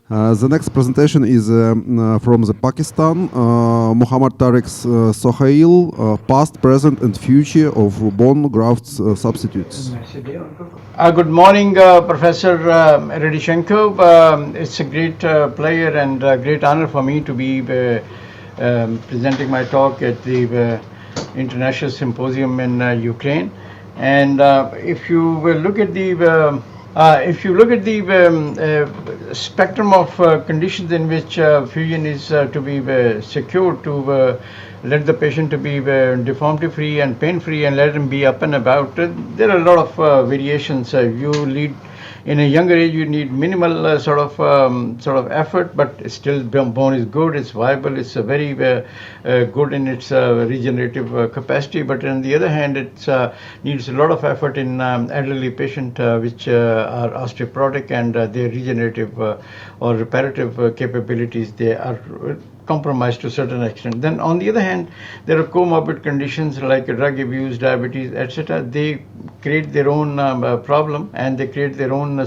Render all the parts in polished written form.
The next presentation is from the Pakistan. Muhammad Tariq Sohail, past, present, and future of bone grafts substitutes. Good morning, Professor Redishenko. It's a great pleasure and great honor for me to be presenting my talk at the International Symposium in Ukraine. And if you will look at the spectrum of conditions in which fusion is to be secured to let the patient to be deformity free and pain free and let him be up and about, there are a lot of variations. You lead in a younger age, you need minimal sort of effort, but still bone is good, it's viable, it's very good in its regenerative capacity. But on the other hand, it needs a lot of effort in elderly patient which are osteoporotic, and their regenerative or reparative capabilities, they are compromised to a certain extent. Then on the other hand, there are comorbid conditions like drug abuse, diabetes, etc. They create their own problem, and they create their own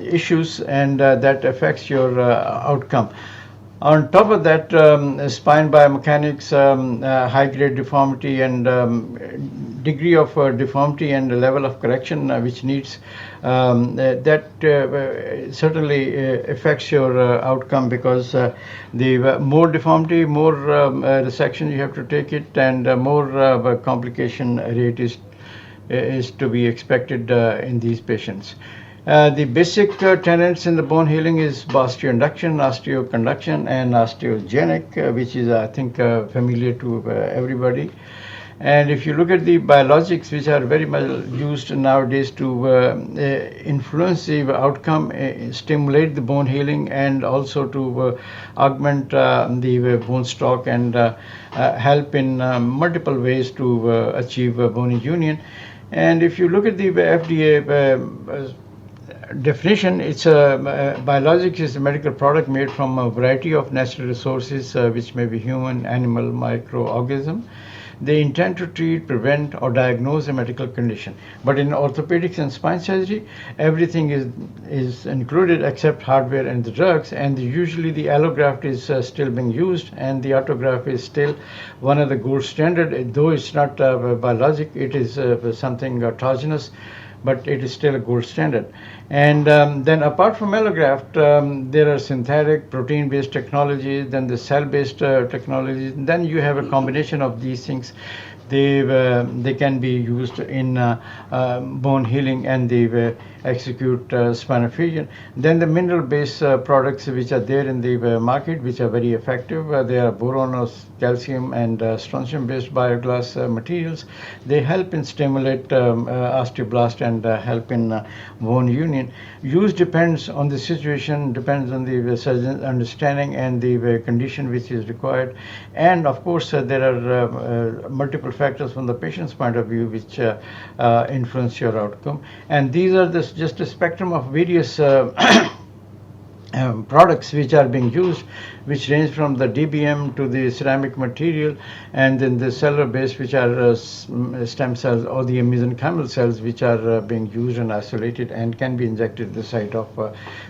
issues, and that affects your outcome. On top of that, spine biomechanics, high-grade deformity, and degree of deformity and level of correction which needs that certainly affects your outcome, because the more deformity, more resection you have to take it, and more complication rate is to be expected in these patients. The basic tenets in the bone healing is osteoinduction, osteoconduction, and osteogenic, which is, I think, familiar to everybody. And if you look at the biologics, which are very much used nowadays to influence the outcome, stimulate the bone healing, and also to augment the bone stock, and help in multiple ways to achieve bony union. And if you look at the FDA definition, it's biologics is a medical product made from a variety of natural resources, which may be human, animal, microorganism. They intend to treat, prevent, or diagnose a medical condition. But in orthopedics and spine surgery, everything is included except hardware and the drugs, and usually the allograft is still being used, and the autograft is still one of the gold standard. Though it's not biologic, it is something autogenous, but it is still a gold standard. And then apart from allograft, there are synthetic protein-based technologies, then the cell-based technologies. Then you have a combination of these things. They can be used in bone healing, and they execute spinal fusion. Then the mineral-based products which are there in the market, which are very effective. They are boron, calcium, and strontium-based bioglass materials. They help in stimulate osteoblast and help in bone union. Use depends on the situation, depends on the surgeon's understanding and the condition which is required. And of course, there are multiple factors from the patient's point of view which influence your outcome. And these are just a spectrum of various products which are being used, which range from the DBM to the ceramic material, and then the cellular base, which are stem cells or the mesenchymal cells, which are being used and isolated and can be injected at the site of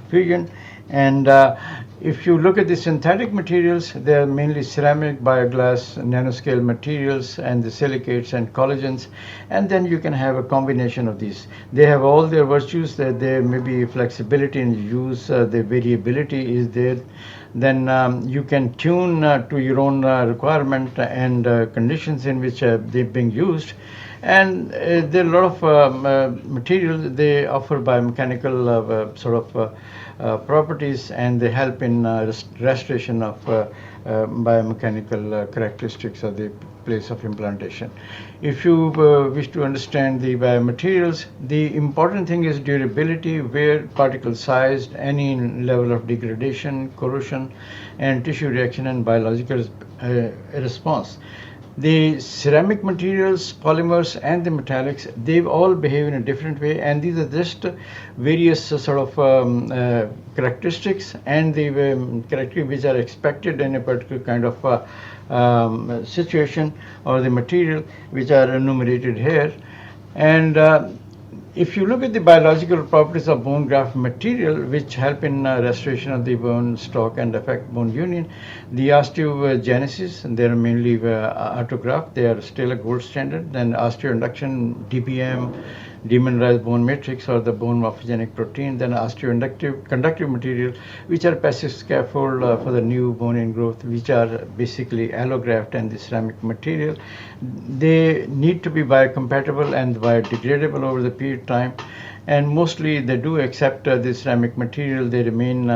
fusion. And if you look at the synthetic materials, they are mainly ceramic, bioglass, nanoscale materials, and the silicates and collagens. And then you can have a combination of these. They have all their virtues. That there may be flexibility in use, the variability is there. Then you can tune to your own requirement and conditions in which they're being used. And there are a lot of materials they offer biomechanical properties, and they help in restoration of biomechanical characteristics of the place of implantation. If you wish to understand the biomaterials, the important thing is durability, wear, particle size, any level of degradation, corrosion, and tissue reaction and biological response. The ceramic materials, polymers, and the metallics, they all behave in a different way, and these are just various characteristics and the characteristics which are expected in a particular kind of situation or the material, which are enumerated here. And if you look at the biological properties of bone graft material, which help in restoration of the bone stock and affect bone union, the osteogenesis, and they are mainly autograft, they are still a gold standard. Then osteoinduction, DBM, demineralized bone matrix or the bone morphogenic protein, then osteoinductive conductive material, which are passive scaffold for the new bone ingrowth, which are basically allograft and the ceramic material. They need to be biocompatible and biodegradable over the period of time, and mostly they do accept the ceramic material. They remain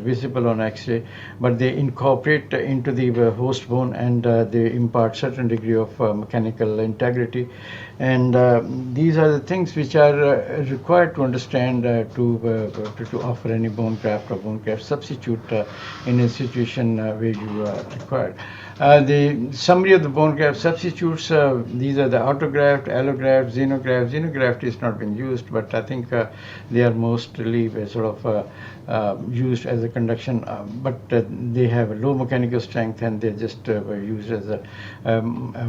visible on X-ray, but they incorporate into the host bone, and they impart certain degree of mechanical integrity. And these are the things which are required to understand to offer any bone graft or bone graft substitute in a situation where you are required. The summary of the bone graft substitutes, these are the autograft, allograft, xenograft. Xenograft is not being used, but I think they are mostly sort of used as a conduction, but they have a low mechanical strength and they're just used as a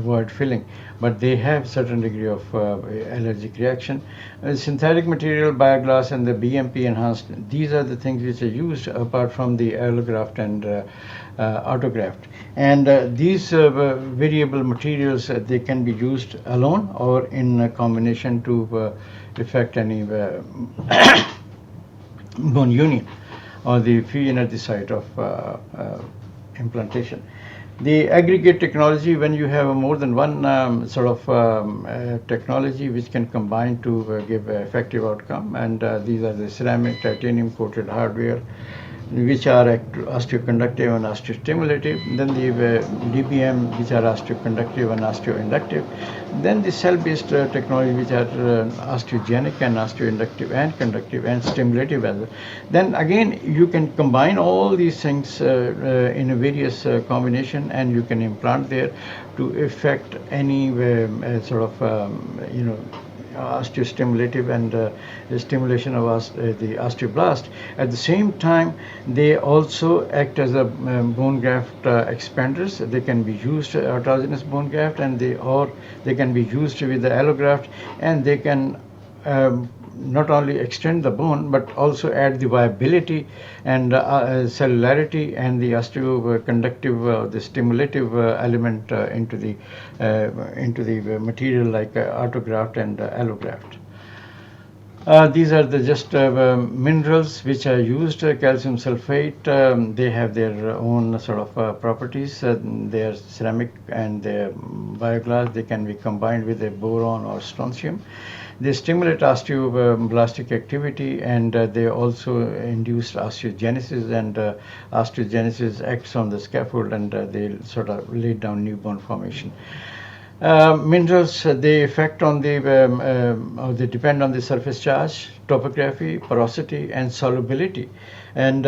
void filling. But they have certain degree of allergic reaction. Synthetic material, bioglass, and the BMP enhanced, these are the things which are used apart from the allograft and autograft. And these variable materials, they can be used alone or in combination to effect any bone union or the fusion at the site of implantation. The aggregate technology, when you have more than one technology which can combine to give effective outcome, and these are the ceramic, titanium coated hardware, which are osteoconductive and osteostimulative, then the DBM, which are osteoconductive and osteoinductive, then the cell-based technology, which are osteogenic and osteoinductive and conductive and stimulative as well. Then again, you can combine all these things in a various combination, and you can implant there to effect any osteostimulative and the stimulation of the osteoblast. At the same time, they also act as a bone graft expanders. They can be used autogenous bone graft, and they can be used with the allograft, and they can not only extend the bone but also add the viability and cellularity and the osteoconductive, the stimulative element into the material like autograft and allograft. These are the just minerals which are used. Calcium sulfate, they have their own sort of properties. They are ceramic and they are bioglass. They can be combined with a boron or strontium. They stimulate osteoblastic activity, and they also induce osteogenesis, and osteogenesis acts on the scaffold, and they sort of lay down new bone formation. Minerals, they affect on or they depend on the surface charge, topography, porosity, and solubility. And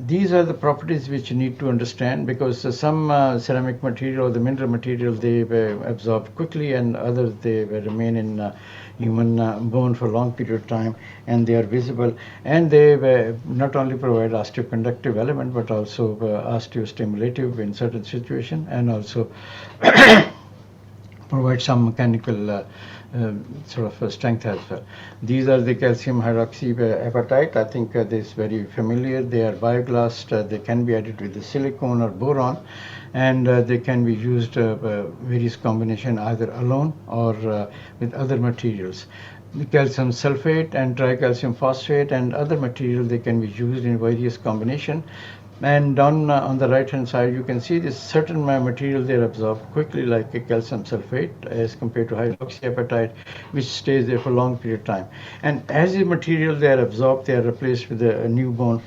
these are the properties which you need to understand, because some ceramic material or the mineral material, they absorb quickly, and others, they remain in human bone for a long period of time, and they are visible, and they not only provide osteoconductive element but also osteostimulative in certain situations, and also provide some mechanical strength as well. These are the calcium hydroxyapatite. I think this is very familiar. They are bioglassed. They can be added with the silicone or boron, and they can be used various combination either alone or with other materials. The calcium sulfate and tricalcium phosphate and other material, they can be used in various combination. And down on the right hand side, you can see this certain material they absorb quickly, like a calcium sulfate, as compared to hydroxyapatite, which stays there for a long period of time. And as the material they are absorbed, they are replaced with a new bone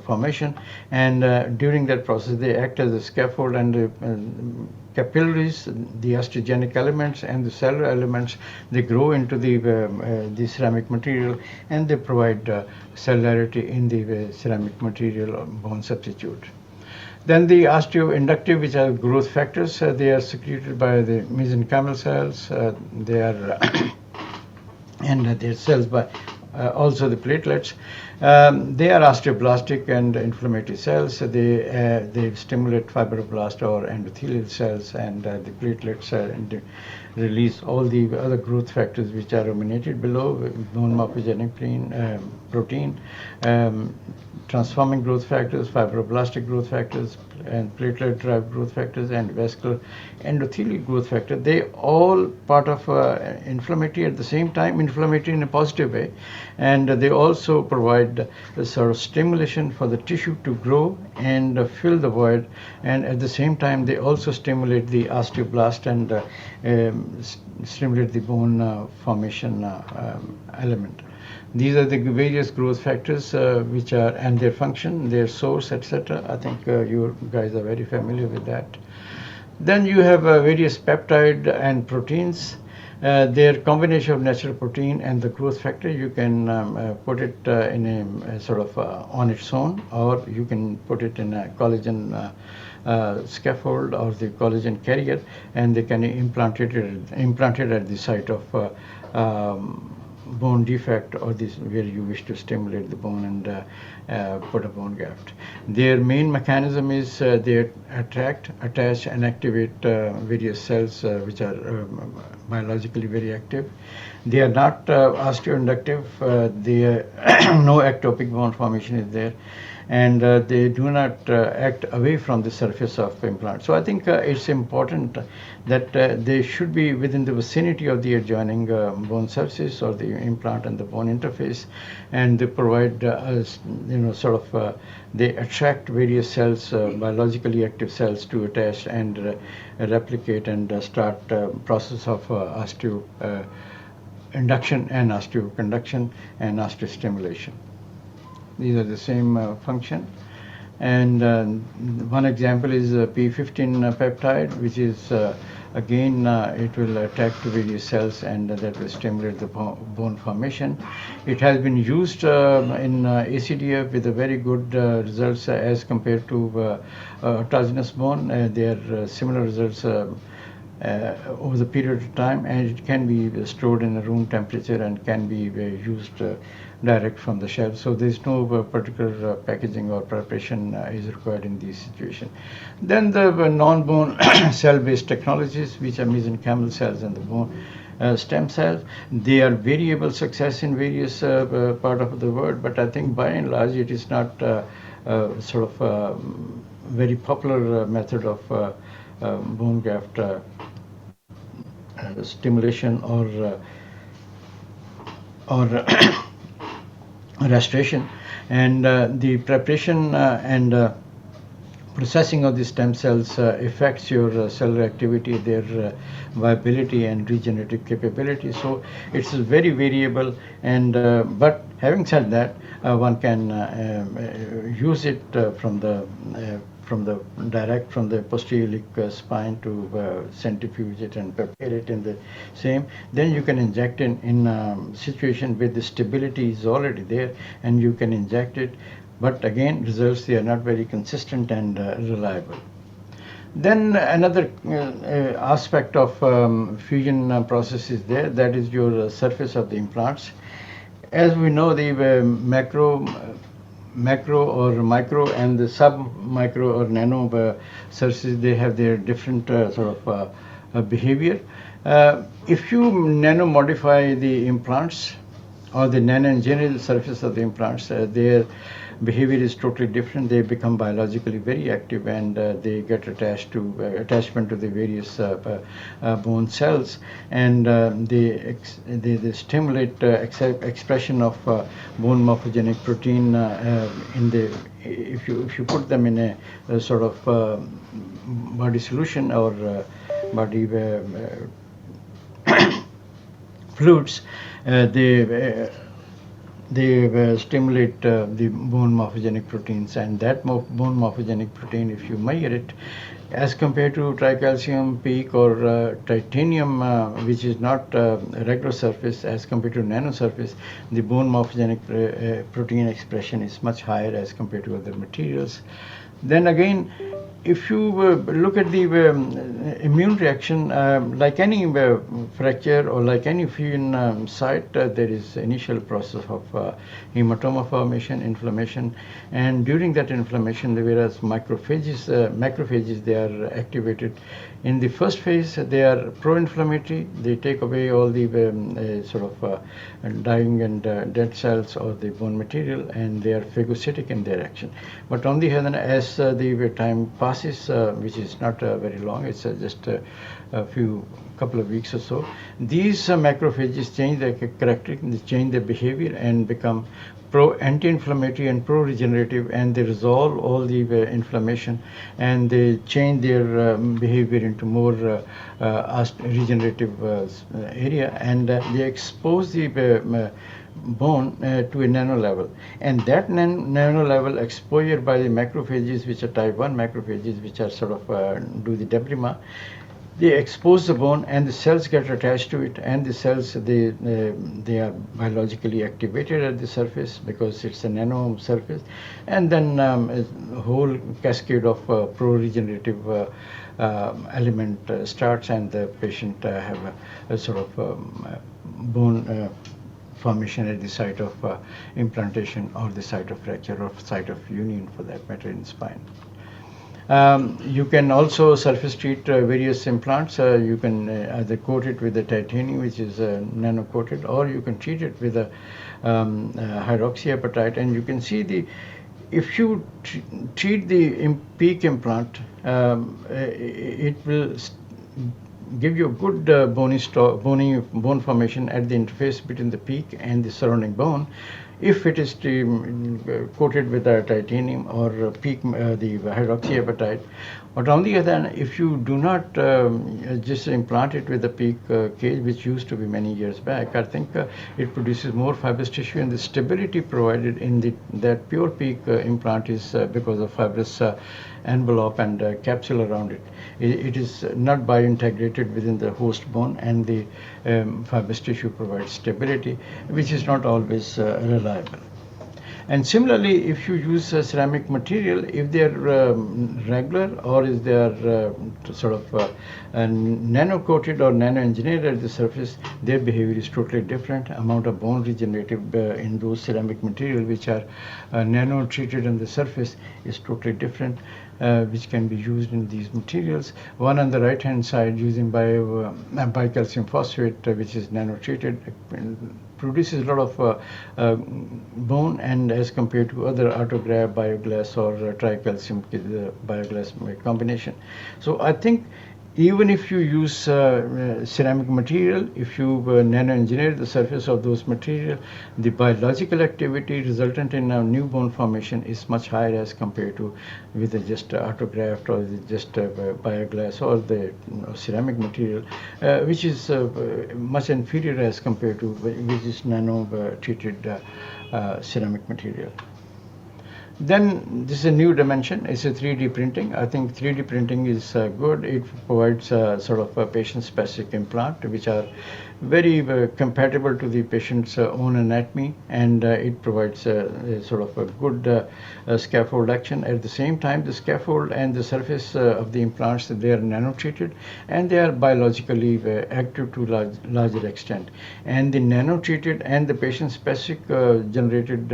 formation, and during that process they act as a scaffold, and capillaries, the osteogenic elements and the cellular elements, they grow into the ceramic material, and they provide cellularity in the ceramic material bone substitute. Then the osteoinductive, which are growth factors, they are secreted by the mesenchymal cells. They are and their cells by also the platelets. They are osteoblastic and inflammatory cells. They stimulate fibroblast or endothelial cells, and the platelets release all the other growth factors which are nominated below: bone morphogenic protein, transforming growth factors, fibroblastic growth factors, and platelet-derived growth factors, and vascular endothelial growth factor. They all part of inflammatory at the same time, inflammatory in a positive way, and they also provide a sort of stimulation for the tissue to grow and fill the void, and at the same time they also stimulate the osteoblast and stimulate the bone formation element. These are the various growth factors which are, and their function, their source, etc. I think you guys are very familiar with that. Then you have various peptide and proteins. Their combination of natural protein and the growth factor, you can put it in a sort of on its own, or you can put it in a collagen scaffold or the collagen carrier, and they can implant it at the site of bone defect, or this where you wish to stimulate the bone and put a bone graft. Their main mechanism is they attract, attach, and activate various cells which are biologically very active. They are not osteoinductive. No ectopic bone formation is there, and they do not act away from the surface of implant. So I think it's important that they should be within the vicinity of the adjoining bone surface or the implant and the bone interface, and they provide they attract various cells, biologically active cells, to attach and replicate and start process of induction and osteoconduction and osteostimulation. These are the same function. And one example is P15 peptide, which is again it will attack to various cells and that will stimulate the bone formation. It has been used in ACDF with a very good results as compared to autogenous bone. There are similar results over the period of time, and it can be stored in a room temperature and can be used direct from the shelf. So there's no particular packaging or preparation is required in this situation. Then the non-bone cell-based technologies, which are mesenchymal cells and the bone stem cells, they are variable success in various part of the world, but I think by and large it is not very popular method of bone graft stimulation or restoration, and the preparation and processing of the stem cells affects your cellular activity, their viability and regenerative capability. So it's very variable, and but having said that, one can use it from the posterior spine to centrifuge it and prepare it in the same. Then you can inject in situation where the stability is already there, and you can inject it. But again, results, they are not very consistent and reliable. Then another aspect of fusion process is there, that is your surface of the implants. As we know, the macro or micro and the sub-micro or nano surfaces, they have their different behavior. If you nano-modify the implants or the nano-engineer the surface of the implants, their behavior is totally different. They become biologically very active, and they get attachment to the various bone cells, and they stimulate expression of bone morphogenic protein in the if you put them in a sort of body solution or body fluids. They stimulate the bone morphogenic proteins, and that bone morphogenic protein, if you measure it, as compared to tricalcium peak or titanium, which is not a regular surface, as compared to nano surface, the bone morphogenic protein expression is much higher as compared to other materials. Then again, if you look at the immune reaction, like any fracture or like any fusion site, there is initial process of hematoma formation, inflammation, and during that inflammation, whereas macrophages, they are activated. In the first phase, they are pro-inflammatory. They take away all the dying and dead cells or the bone material, and they are phagocytic in their action. But on the other hand, as the time passes, which is not very long, it's just a couple of weeks or so, these macrophages change their character, they change their behavior and become anti-inflammatory and pro-regenerative, and they resolve all the inflammation, and they change their behavior into more regenerative area, and they expose the bone to a nano level, and that nano level exposure by the macrophages, which are type 1 macrophages, which are do the debris, they expose the bone and the cells get attached to it, and the cells, they are biologically activated at the surface because it's a nano surface, and then a whole cascade of pro-regenerative element starts, and the patient have a bone formation at the site of implantation or the site of fracture or site of union, for that matter, in spine. You can also surface treat various implants. You can either coat it with the titanium, which is nano coated, or you can treat it with a hydroxyapatite, and you can see if you treat the peak implant, it will give you a good bony bone formation at the interface between the peak and the surrounding bone, if it is coated with a titanium or the hydroxyapatite. But on the other hand, if you do not just implant it with the peak cage, which used to be many years back, I think it produces more fibrous tissue, and the stability provided in that pure peak implant is because of fibrous envelope and capsule around it. It is not biointegrated within the host bone, and the fibrous tissue provides stability, which is not always reliable. And similarly, if you use ceramic material, if they are regular or if they are nano coated or nano engineered at the surface, their behavior is totally different. Amount of bone regenerative in those ceramic material which are nano treated on the surface is totally different, which can be used in these materials. One on the right hand side, using bicalcium phosphate, which is nano treated, produces a lot of bone, and as compared to other autograft, bioglass, or tricalcium bioglass combination. So I think even if you use ceramic material, if you nano engineer the surface of those material, the biological activity resultant in a new bone formation is much higher as compared to with just autograft or just bioglass or the ceramic material, which is much inferior as compared to which is nano treated ceramic material. Then this is a new dimension. It's a 3D printing. I think 3D printing is good. It provides a patient-specific implant, which are very compatible to the patient's own anatomy, and it provides a good scaffold action. At the same time, the scaffold and the surface of the implants, they are nano-treated, and they are biologically active to larger extent. And the nano-treated and the patient-specific generated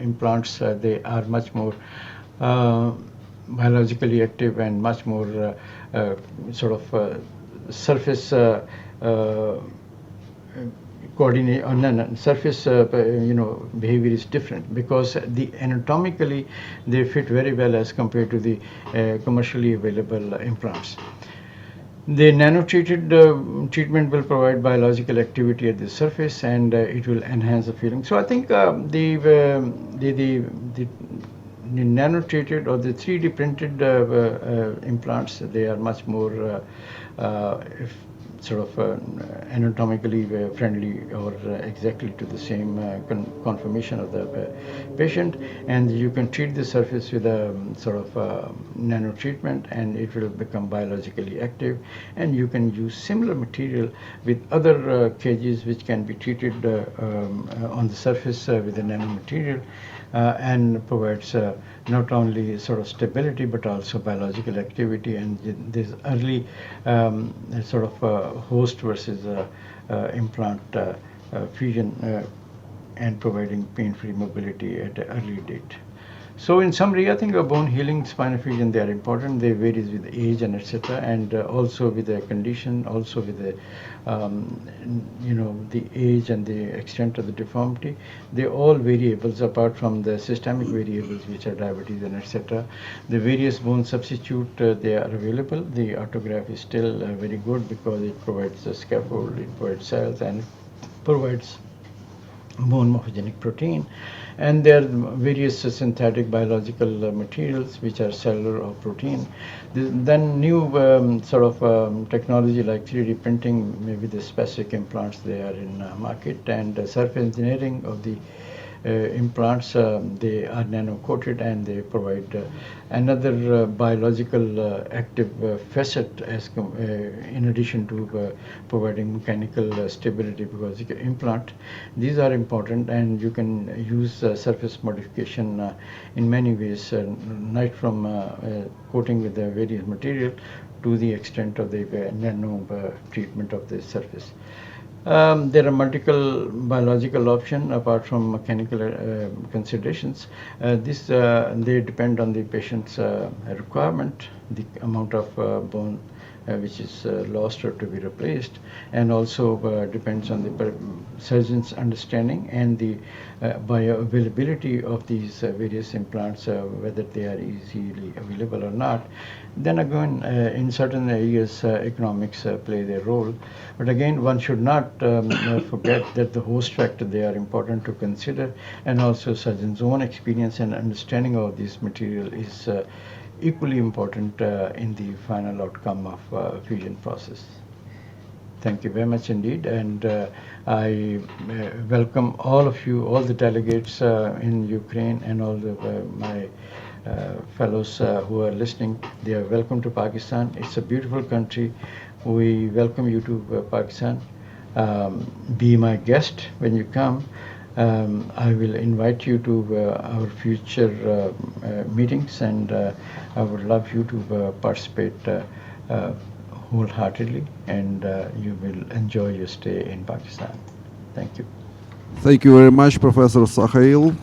implants, they are much more biologically active and much more surface coordinate on surface behavior is different, because the anatomically they fit very well as compared to the commercially available implants. The nano-treated treatment will provide biological activity at the surface, and it will enhance the feeling. So I think the nano-treated or the 3D printed implants, they are much more anatomically friendly, or exactly to the same conformation of the patient, and you can treat the surface with a nano treatment, and it will become biologically active, and you can use similar material with other cages which can be treated on the surface with the nano material. and provides not only sort of stability but also biological activity, and this early sort of host versus implant fusion and providing pain-free mobility at an early date. So in summary, I think bone healing, spinal fusion, they are important. They varies with age and etc. And also with the condition, also with the the age and the extent of the deformity. They all variables apart from the systemic variables which are diabetes and etc. The various bone substitute they are available. The autograft is still very good because it provides a scaffold, it provides cells, and provides bone morphogenic protein, and there are various synthetic biological materials which are cellular or protein. Then new sort of technology like 3D printing, maybe the specific implants they are in market, and surface engineering of the implants, they are nano coated and they provide another biological active facet as in addition to providing mechanical stability, because you can implant, these are important, and you can use surface modification in many ways, right from coating with the various material to the extent of the nano treatment of the surface. There are multiple biological options apart from mechanical considerations. They depend on the patient's requirement, the amount of bone which is lost or to be replaced, and also depends on the surgeon's understanding and the bioavailability of these various implants, whether they are easily available or not. Then again, in certain areas, economics play their role. But again, one should not forget that the host factor, they are important to consider, and also surgeon's own experience and understanding of this material is equally important in the final outcome of fusion process. Thank you very much indeed, and I welcome all of you, all the delegates in Ukraine, and all my fellows who are listening. They are welcome to Pakistan. It's a beautiful country. We welcome you to Pakistan. Be my guest when you come. I will invite you to our future meetings, and I would love you to participate wholeheartedly, and you will enjoy your stay in Pakistan. Thank you. Thank you very much, Professor Sohail.